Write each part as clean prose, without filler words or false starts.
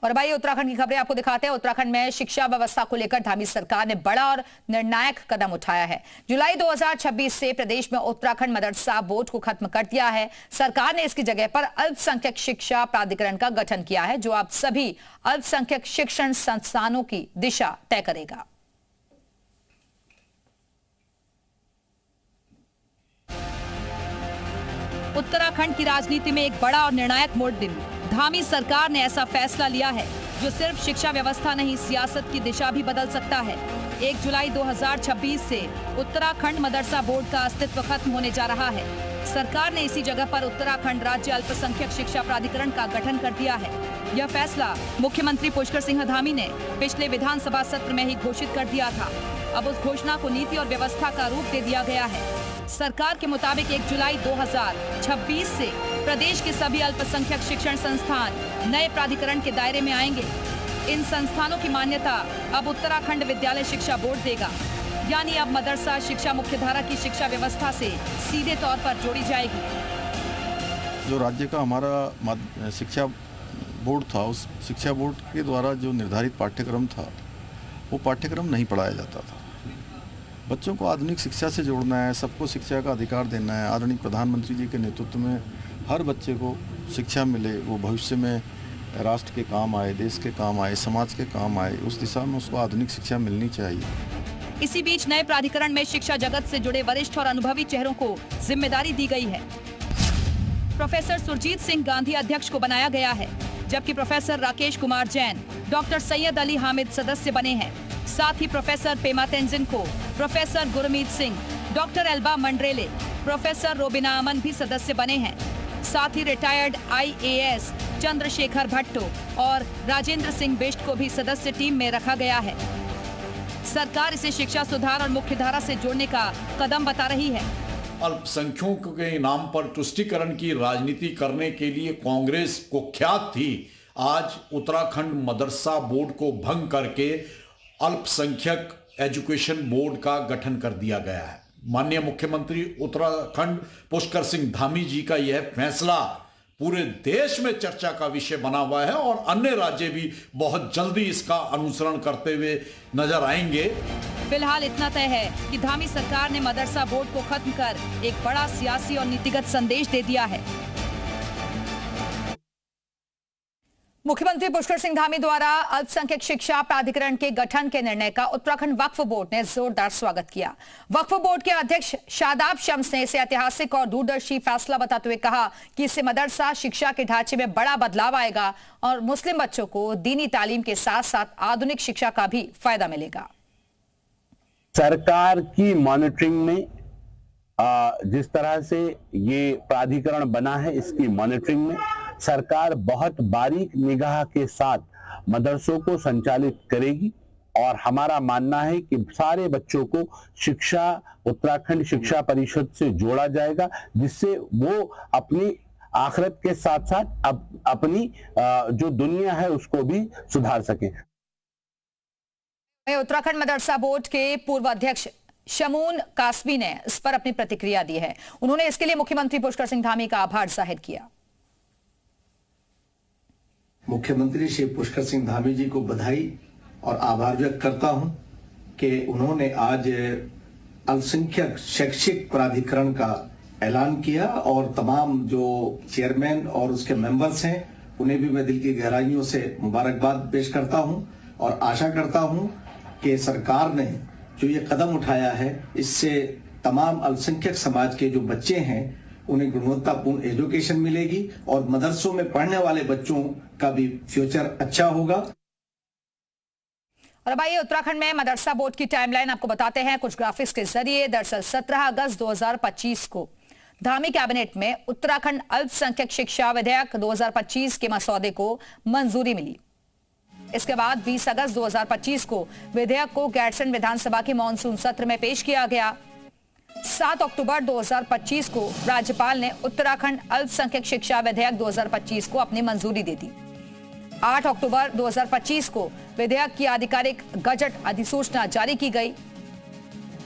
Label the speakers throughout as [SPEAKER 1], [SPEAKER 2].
[SPEAKER 1] और भाई उत्तराखंड की खबरें आपको दिखाते हैं। उत्तराखंड में शिक्षा व्यवस्था को लेकर धामी सरकार ने बड़ा और निर्णायक कदम उठाया है। जुलाई 2026 से प्रदेश में उत्तराखंड मदरसा बोर्ड को खत्म कर दिया है। सरकार ने इसकी जगह पर अल्पसंख्यक शिक्षा प्राधिकरण का गठन किया है, जो अब सभी अल्पसंख्यक शिक्षण संस्थानों की दिशा तय करेगा। उत्तराखंड की राजनीति में एक बड़ा और निर्णायक मोड़ दिन धामी सरकार ने ऐसा फैसला लिया है जो सिर्फ शिक्षा व्यवस्था नहीं, सियासत की दिशा भी बदल सकता है। 1 जुलाई 2026 से उत्तराखंड मदरसा बोर्ड का अस्तित्व खत्म होने जा रहा है। सरकार ने इसी जगह पर उत्तराखंड राज्य अल्पसंख्यक शिक्षा प्राधिकरण का गठन कर दिया है। यह फैसला मुख्यमंत्री पुष्कर सिंह धामी ने पिछले विधानसभा सत्र में ही घोषित कर दिया था। अब उस घोषणा को नीति और व्यवस्था का रूप दे दिया गया है। सरकार के मुताबिक 1 जुलाई 2026 से प्रदेश के सभी अल्पसंख्यक शिक्षण संस्थान नए प्राधिकरण के दायरे में आएंगे। इन संस्थानों की मान्यता अब उत्तराखंड विद्यालय शिक्षा बोर्ड देगा, यानी अब मदरसा शिक्षा मुख्यधारा की शिक्षा व्यवस्था से सीधे तौर पर जोड़ी जाएगी।
[SPEAKER 2] जो राज्य का हमारा शिक्षा बोर्ड था, उस शिक्षा बोर्ड के द्वारा जो निर्धारित पाठ्यक्रम था, वो पाठ्यक्रम नहीं पढ़ाया जाता था। बच्चों को आधुनिक शिक्षा से जोड़ना है, सबको शिक्षा का अधिकार देना है। आदरणीय प्रधानमंत्री जी के नेतृत्व में हर बच्चे को शिक्षा मिले, वो भविष्य में राष्ट्र के काम आए, देश के काम आए, समाज के काम आए, उस दिशा में उसको आधुनिक शिक्षा मिलनी चाहिए।
[SPEAKER 1] इसी बीच नए प्राधिकरण में शिक्षा जगत से जुड़े वरिष्ठ और अनुभवी चेहरों को जिम्मेदारी दी गई है। प्रोफेसर सुरजीत सिंह गांधी अध्यक्ष को बनाया गया है, जबकि प्रोफेसर राकेश कुमार जैन, डॉक्टर सैयद अली हामिद सदस्य बने हैं। साथ ही प्रोफेसर पेमा तेंजिन को, professor Gurmeet Singh, doctor Elba Mandrelle, professor Robina Aman भी सदस्य बने हैं। साथ ही रिटायर्ड IAS चंद्रशेखर भट्टो और राजेंद्र सिंह बिष्ट को भी सदस्य टीम में रखा गया है। सरकार इसे शिक्षा सुधार और मुख्यधारा से जोड़ने का कदम बता रही है।
[SPEAKER 3] अल्पसंख्यकों के नाम पर तुष्टीकरण की राजनीति करने के लिए कांग्रेस कुख्यात थी। आज उत्तराखंड मदरसा बोर्ड को भंग करके अल्पसंख्यक एजुकेशन बोर्ड का गठन कर दिया गया है। माननीय मुख्यमंत्री उत्तराखंड पुष्कर सिंह धामी जी का यह फैसला पूरे देश में चर्चा का विषय बना हुआ है और अन्य राज्य भी बहुत जल्दी इसका अनुसरण करते हुए नजर आएंगे।
[SPEAKER 1] फिलहाल इतना तय है कि धामी सरकार ने मदरसा बोर्ड को खत्म कर एक बड़ा सियासी और नीतिगत संदेश दे दिया है। मुख्यमंत्री पुष्कर सिंह धामी द्वारा अल्पसंख्यक शिक्षा प्राधिकरण के गठन के निर्णय का उत्तराखंड वक्फ बोर्ड ने जोरदार स्वागत किया। वक्फ बोर्ड के अध्यक्ष शादाब शम्स ने इसे ऐतिहासिक और दूरदर्शी फैसला बताते हुए कहा कि इससे मदरसा शिक्षा के ढांचे में बड़ा बदलाव आएगा और मुस्लिम बच्चों को दीनी तालीम के साथ साथ आधुनिक शिक्षा का भी फायदा मिलेगा।
[SPEAKER 4] सरकार की मॉनिटरिंग में जिस तरह से ये प्राधिकरण बना है, इसकी मॉनिटरिंग में सरकार बहुत बारीक निगाह के साथ मदरसों को संचालित करेगी और हमारा मानना है कि सारे बच्चों को शिक्षा उत्तराखंड शिक्षा परिषद से जोड़ा जाएगा, जिससे वो अपनी आखिरत के साथ साथ अपनी जो दुनिया है उसको भी सुधार सकें।
[SPEAKER 1] उत्तराखंड मदरसा बोर्ड के पूर्व अध्यक्ष शमून कासमी ने इस पर अपनी प्रतिक्रिया दी है। उन्होंने इसके लिए मुख्यमंत्री पुष्कर सिंह धामी का आभार जाहिर किया।
[SPEAKER 5] मुख्यमंत्री श्री पुष्कर सिंह धामी जी को बधाई और आभार व्यक्त करता हूं कि उन्होंने आज अल्पसंख्यक शैक्षिक प्राधिकरण का ऐलान किया और तमाम जो चेयरमैन और उसके मेंबर्स हैं उन्हें भी मैं दिल की गहराइयों से मुबारकबाद पेश करता हूं और आशा करता हूं कि सरकार ने जो ये कदम उठाया है, इससे तमाम अल्पसंख्यक समाज के जो बच्चे हैं उन्हें गुणवत्तापूर्ण एजुकेशन मिलेगी और मदरसों में पढ़ने वाले बच्चों का भी फ्यूचर अच्छा होगा।
[SPEAKER 1] और अब आइए उत्तराखंड में मदरसा बोर्ड की टाइमलाइन आपको बताते हैं कुछ ग्राफिक्स के जरिए। दरअसल 17 अगस्त 2025 को धामी कैबिनेट में उत्तराखंड अल्पसंख्यक शिक्षा विधेयक 2025 के मसौदे को मंजूरी मिली। इसके बाद 20 अगस्त 2025 को विधेयक को गैरसैंण विधानसभा के मानसून सत्र में पेश किया गया। 7 अक्टूबर 2025 को राज्यपाल ने उत्तराखंड अल्पसंख्यक शिक्षा विधेयक 2025 को अपनी मंजूरी दे दी। 8 अक्टूबर 2025 को विधेयक की आधिकारिक गजट अधिसूचना जारी की गई।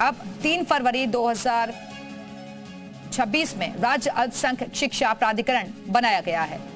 [SPEAKER 1] अब 3 फरवरी 2026 में राज्य अल्पसंख्यक शिक्षा प्राधिकरण बनाया गया है।